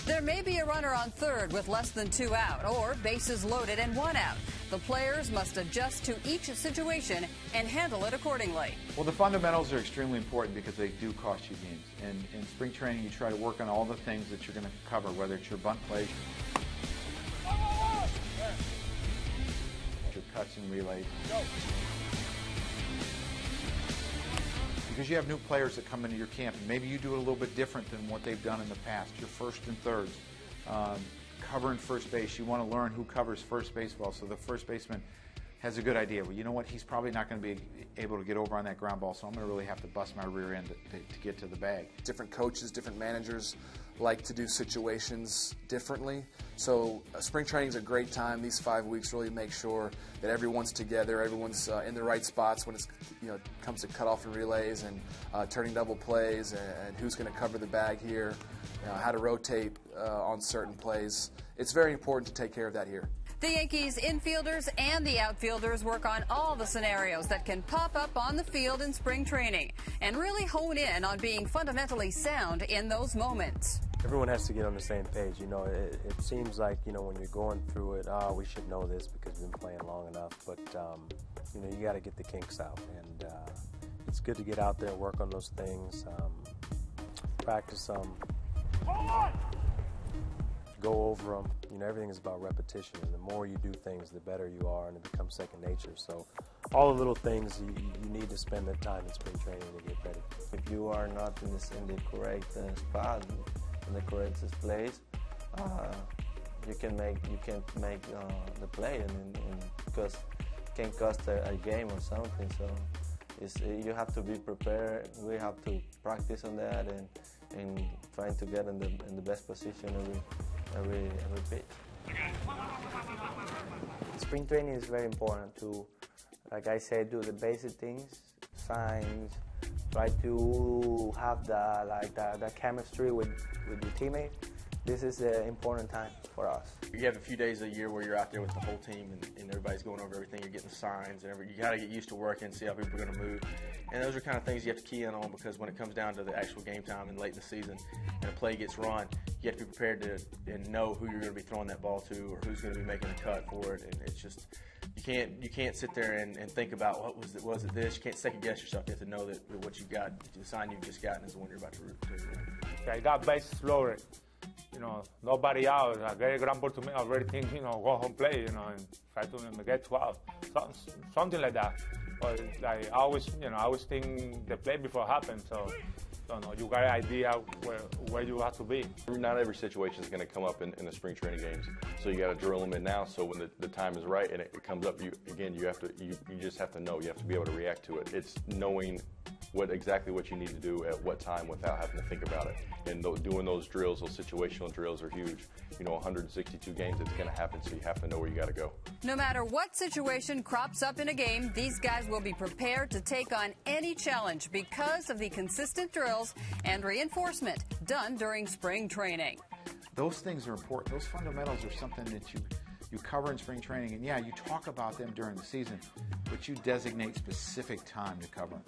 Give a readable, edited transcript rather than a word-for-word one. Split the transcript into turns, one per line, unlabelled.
There may be a runner on third with less than 2 out, or bases loaded and 1 out. The players must adjust to each situation and handle it accordingly.
Well, the fundamentals are extremely important because they do cost you games. And in spring training, you try to work on all the things that you're going to cover, whether it's your bunt plays, your cuts and relays. Because you have new players that come into your camp, and maybe you do it a little bit different than what they've done in the past. Your first and thirds, covering first base. You want to learn who covers first base well, so the first baseman has a good idea. Well, you know what? He's probably not going to be able to get over on that ground ball, so I'm going to really have to bust my rear end to get to the bag.
Different coaches, different managers like to do situations differently. So spring training is a great time. These 5 weeks really make sure that everyone's together, everyone's in the right spots when it's comes to cutoff and relays and turning double plays and who's going to cover the bag here, how to rotate on certain plays. It's very important to take care of that here.
The Yankees infielders and the outfielders work on all the scenarios that can pop up on the field in spring training and really hone in on being fundamentally sound in those moments.
Everyone has to get on the same page. It seems like, when you're going through it, we should know this because we've been playing long enough, but, you got to get the kinks out, and it's good to get out there and work on those things, practice them, go over them. Everything is about repetition, and the more you do things, the better you are, and it becomes second nature. So all the little things, you need to spend the time in spring training to get ready.
If you are not in the correct spot, in the correct place, you can't make the play, and because it can cost a game or something. So you have to be prepared. We have to practice on that and trying to get in the best position every pitch.
Spring training is very important to, like I said, do the basic things, signs, try to have the chemistry with your teammate. This is an important time for us.
You have a few days a year where you're out there with the whole team and everybody's going over everything. You're getting signs and you got to get used to working, see how people are going to move. And those are kind of things you have to key in on, because when it comes down to the actual game time and late in the season and a play gets run, you have to be prepared to and know who you're going to be throwing that ball to or who's going to be making a cut for it. And it's just, you can't sit there and think about was it this. You can't second guess yourself. You have to know that what you've got, the sign you've just gotten is the one you're about to root to.
I got bases loaded. Nobody out. I get a ground ball to me. I already think, go home play, and try to get 12, something like that. But I always think the play before it happens. So, you got an idea where you have to be.
Not every situation is going to come up in the spring training games, so you got to drill them in now. So when the time is right and it comes up, you just have to know. You have to be able to react to it. It's knowing exactly what you need to do at what time without having to think about it. And doing those drills, those situational drills are huge. 162 games, it's going to happen, so you have to know where you got to go.
No matter what situation crops up in a game, these guys will be prepared to take on any challenge because of the consistent drills and reinforcement done during spring training.
Those things are important. Those fundamentals are something that you cover in spring training, and yeah, you talk about them during the season, but you designate specific time to cover them.